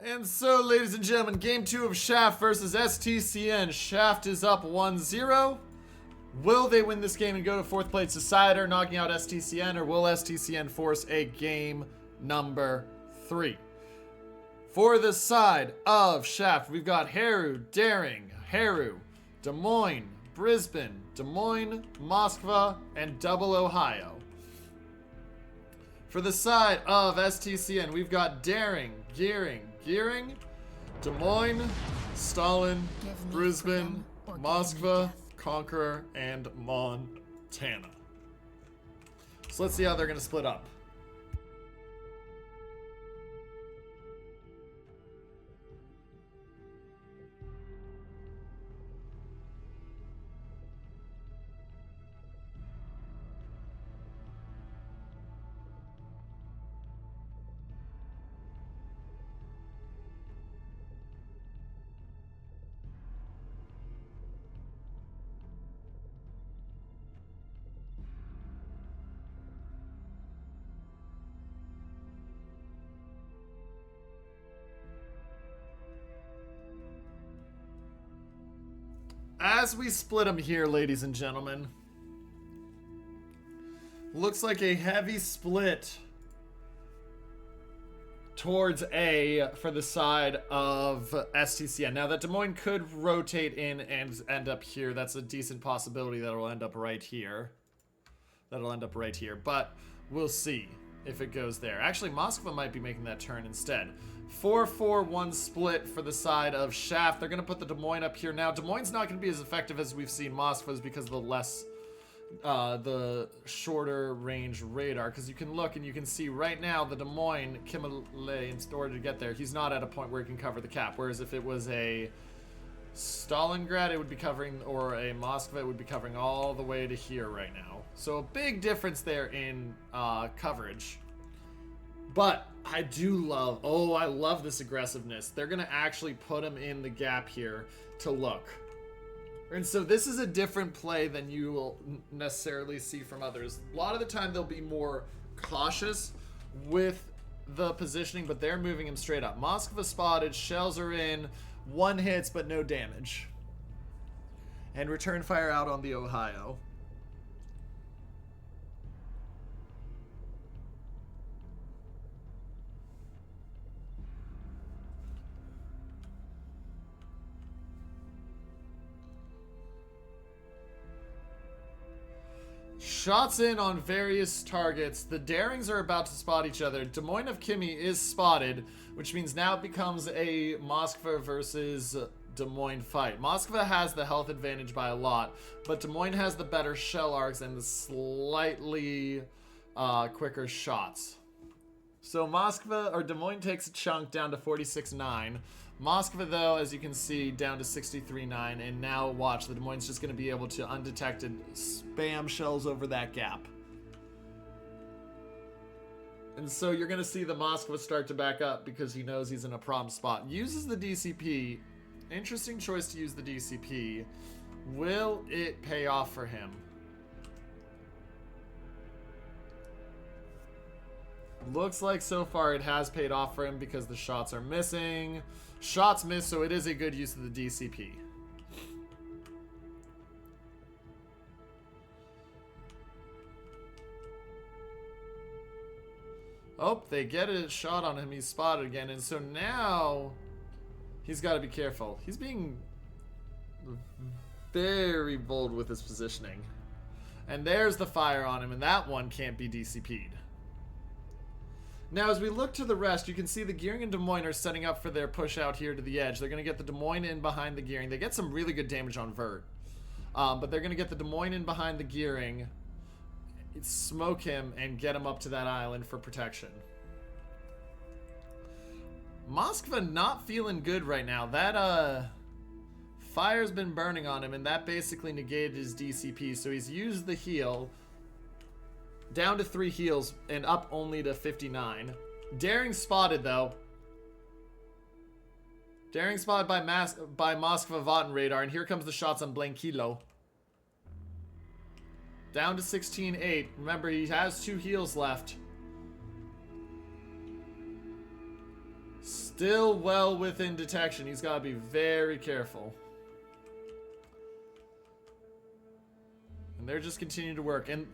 And so, ladies and gentlemen, game 2 of Shaft versus STCN. Shaft is up 1-0. Will they win this game and go to 4th place Decider, knocking out STCN, or will STCN force a game number 3? For the side of Shaft, we've got Haru, Daring, Haru, Des Moines, Brisbane, Des Moines, Moskva, and Double Ohio. For the side of STCN, we've got Daring, Gearing, Des Moines, Stalin, Brisbane, Moskva, Conqueror, and Montana. So let's see how they're going to split up. As we split them here, ladies and gentlemen, looks like a heavy split towards A for the side of STCN. Now, that Des Moines could rotate in and end up here. That's a decent possibility that it'll end up right here. But we'll see if it goes there. Actually, Moskva might be making that turn instead. 4-4-1 split for the side of Shaft. They're going to put the Des Moines up here. Now, Des Moines not going to be as effective as we've seen Moskva's because of the shorter range radar. Because you can look and you can see right now the Des Moines, Kimale, in order to get there, he's not at a point where he can cover the cap. Whereas if it was a Stalingrad, it would be covering, or a Moskva, it would be covering all the way to here right now. So a big difference there in coverage. But I do love, I love this aggressiveness. They're going to actually put him in the gap here to look. And so this is a different play than you will necessarily see from others. A lot of the time they'll be more cautious with the positioning, but they're moving him straight up. Moskva spotted, shells are in, 1 hits but no damage. And return fire out on the Ohio. Shots in on various targets. The Darings are about to spot each other. Des Moines of Kimmy is spotted, which means now it becomes a Moskva versus Des Moines fight. Moskva has the health advantage by a lot, but Des Moines has the better shell arcs and the slightly quicker shots. So Des Moines takes a chunk down to 46.9. Moskva, though, as you can see, down to 63.9, and now watch, the Des Moines just going to be able to undetected spam shells over that gap. And so you're going to see the Moskva start to back up because he knows he's in a problem spot. Uses the DCP. Interesting choice to use the DCP. Will it pay off for him? Looks like so far it has paid off for him because the shots are missing. Shots miss, so it is a good use of the DCP. Oh, they get a shot on him. He's spotted again. And so now he's got to be careful. He's being very bold with his positioning. And there's the fire on him, and that one can't be DCP'd. Now, as we look to the rest, you can see the Gearing and Des Moines are setting up for their push out here to the edge. They're going to get the Des Moines in behind the Gearing. They get some really good damage on Vert. But they're going to get the Des Moines in behind the Gearing, smoke him, and get him up to that island for protection. Moskva not feeling good right now. That fire's been burning on him, and that basically negated his DCP. So he's used the heal. Down to 3 heals and up only to 59. Daring spotted, though. Daring spotted by Moskva Vaten radar, and here comes the shots on Blanquillo. Down to 16.8. Remember, he has 2 heals left. Still well within detection. He's got to be very careful. And they're just continuing to work. And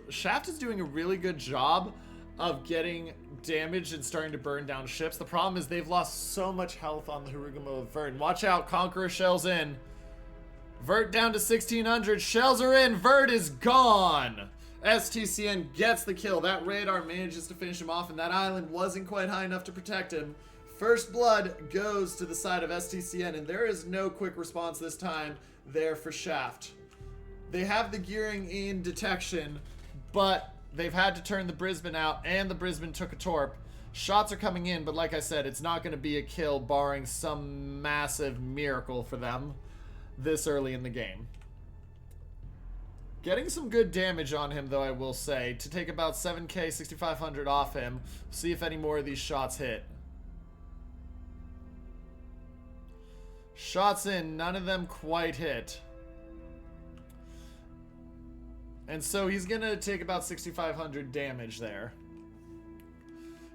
Shaft is doing a really good job of getting damaged and starting to burn down ships. The problem is they've lost so much health on the Harugamo of Vert. And watch out, Conqueror shells in. Vert down to 1600. Shells are in. Vert is gone. STCN gets the kill. That radar manages to finish him off, and that island wasn't quite high enough to protect him. First blood goes to the side of STCN, and there is no quick response this time there for Shaft. They have the gearing in detection, but they've had to turn the Brisbane out, and the Brisbane took a torp. Shots are coming in, but like I said, it's not going to be a kill barring some massive miracle for them this early in the game. Getting some good damage on him, though, I will say, to take about 7k, 6,500 off him. See if any more of these shots hit. Shots in, none of them quite hit. And so he's going to take about 6,500 damage there.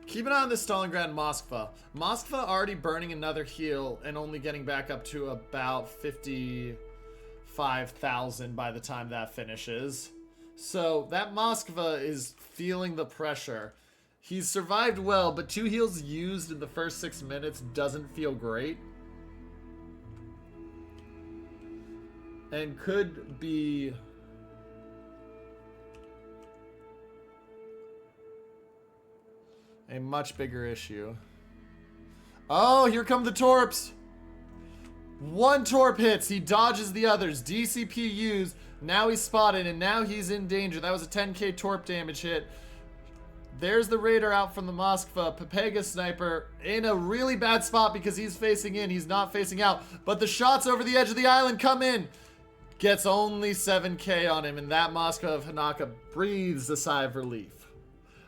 Keep an eye on this Stalingrad Moskva. Moskva already burning another heal and only getting back up to about 55,000 by the time that finishes. So that Moskva is feeling the pressure. He's survived well, but 2 heals used in the first 6 minutes doesn't feel great. And could be a much bigger issue. Oh, here come the torps. 1 torp hits. He dodges the others. DCP used. Now he's spotted, and now he's in danger. That was a 10k torp damage hit. There's the radar out from the Moskva. Pepega Sniper in a really bad spot because he's facing in. He's not facing out. But the shots over the edge of the island come in. Gets only 7k on him, and that Moskva of Hanaka breathes a sigh of relief.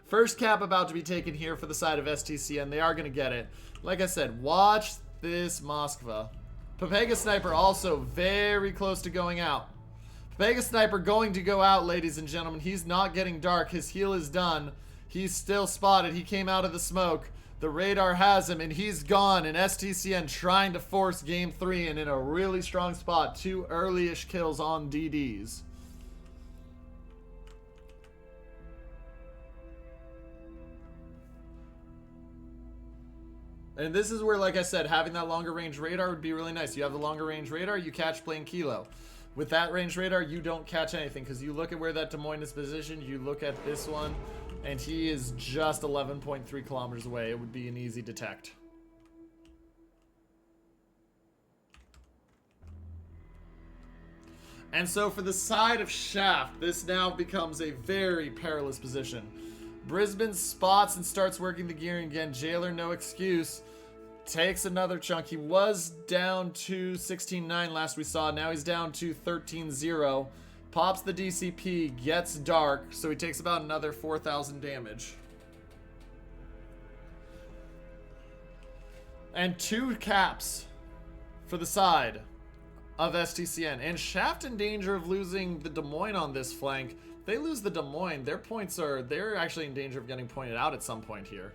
First cap about to be taken here for the side of STCN. They are going to get it. Like I said, watch this Moskva. Pepega Sniper also very close to going out. Pepega Sniper going to go out, ladies and gentlemen. He's not getting dark. His heal is done. He's still spotted. He came out of the smoke. The radar has him, and he's gone. And STCN trying to force game 3 and in a really strong spot. 2 early-ish kills on DDs. And this is where, like I said, having that longer range radar would be really nice. You have the longer range radar, you catch plane Kilo. With that range radar, you don't catch anything because you look at where that Des Moines is positioned, you look at this one, and he is just 11.3 kilometers away. It would be an easy detect. And so for the side of Shaft, this now becomes a very perilous position. Brisbane spots and starts working the gearing again. Jailer, no excuse. Takes another chunk. He was down to 16.9 last we saw. Now he's down to 13.0. Pops the DCP, gets dark, so he takes about another 4,000 damage. And 2 caps for the side of STCN. And Shaft in danger of losing the Des Moines on this flank. If they lose the Des Moines, their points are, they're actually in danger of getting pointed out at some point here.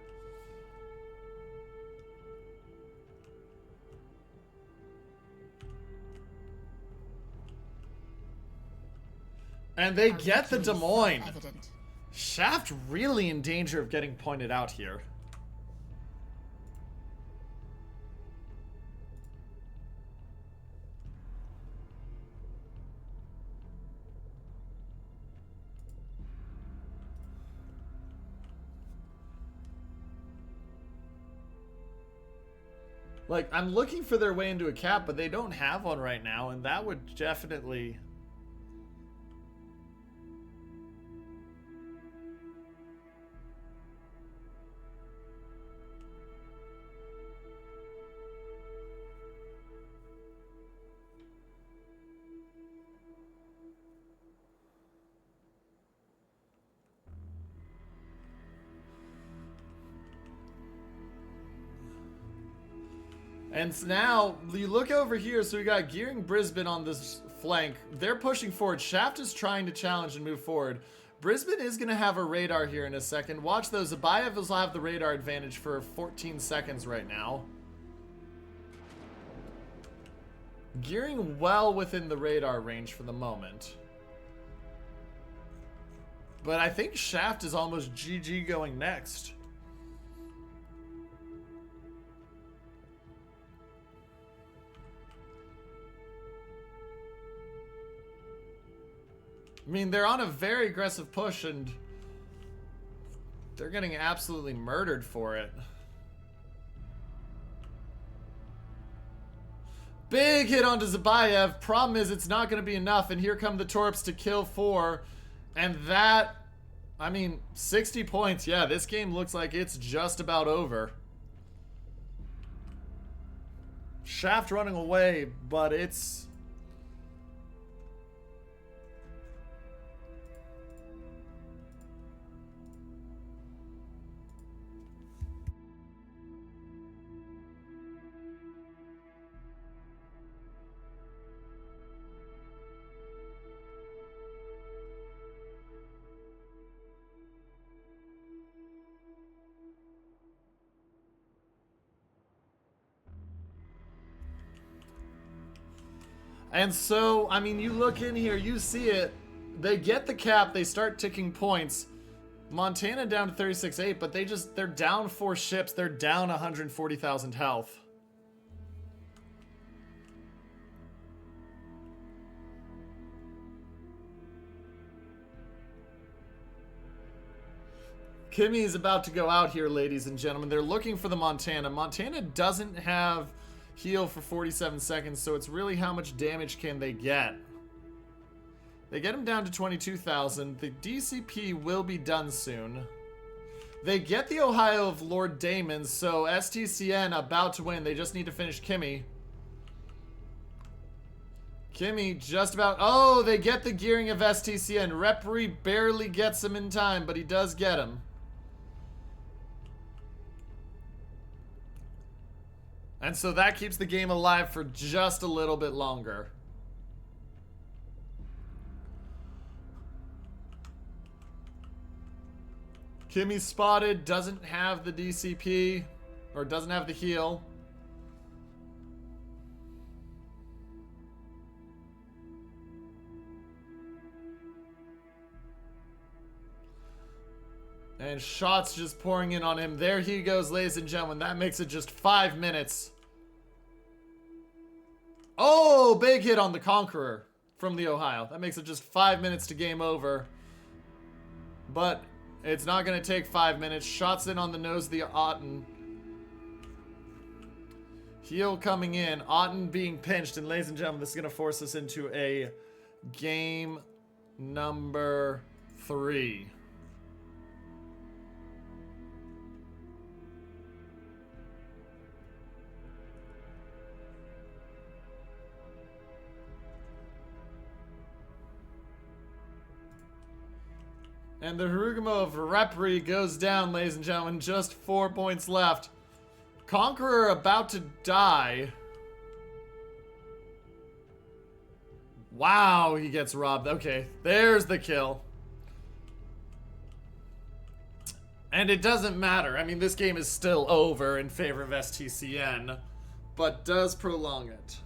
And they get the Des Moines. Shaft really in danger of getting pointed out here. Like, I'm looking for their way into a cap, but they don't have one right now, and that would definitely... And now, you look over here, so we got Gearing Brisbane on this flank. They're pushing forward. Shaft is trying to challenge and move forward. Brisbane is going to have a radar here in a second. Watch those. Zabayev will have the radar advantage for 14 seconds right now. Gearing well within the radar range for the moment. But I think Shaft is almost GG going next. I mean, they're on a very aggressive push, and they're getting absolutely murdered for it. Big hit onto Zabayev. Problem is, it's not going to be enough, and here come the Torps to kill 4. And that, I mean, 60 points. Yeah, this game looks like it's just about over. Shaft running away, but it's... And so, I mean, you look in here, you see it. They get the cap, they start ticking points. Montana down to 36.8, but they're down 4 ships. They're down 140,000 health. Kimmy is about to go out here, ladies and gentlemen. They're looking for the Montana. Montana doesn't have heal for 47 seconds, so it's really how much damage can they get. They get him down to 22,000. The DCP will be done soon. They get the Ohio of Lord Damon, so STCN about to win. They just need to finish Kimmy. Kimmy just about... Oh, they get the gearing of STCN. Referee barely gets him in time, but he does get him. And so that keeps the game alive for just a little bit longer. Kimmy spotted, doesn't have the DCP, or doesn't have the heal. And shots just pouring in on him. There he goes, ladies and gentlemen. That makes it just 5 minutes. Oh, big hit on the Conqueror from the Ohio. That makes it just 5 minutes to game over. But it's not going to take 5 minutes. Shots in on the nose of the Otten. Heal coming in. Otten being pinched. And ladies and gentlemen, this is going to force us into a game number 3. And the Harugumo of Repri goes down, ladies and gentlemen. Just 4 points left. Conqueror about to die. Wow, he gets robbed. Okay, there's the kill. And it doesn't matter. I mean, this game is still over in favor of STCN, but does prolong it.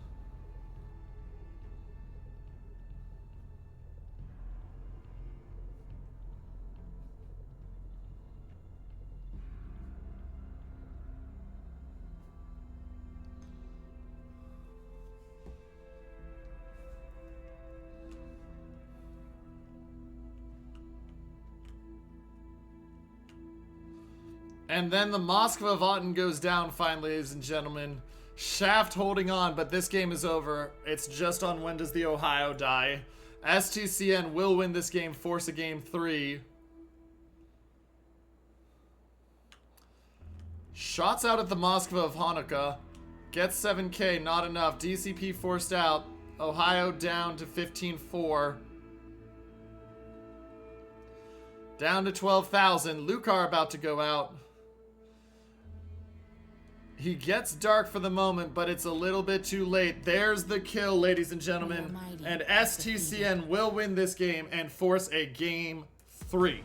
And then the Moskva of Otten goes down finally, ladies and gentlemen. Shaft holding on, but this game is over. It's just on when does the Ohio die. STCN will win this game, force a game 3. Shots out at the Moskva of Hanukkah. Gets 7k, not enough. DCP forced out. Ohio down to 15-4. Down to 12,000. Lucar about to go out. He gets dark for the moment, but it's a little bit too late. There's the kill, ladies and gentlemen. And STCN will win this game and force a game 3,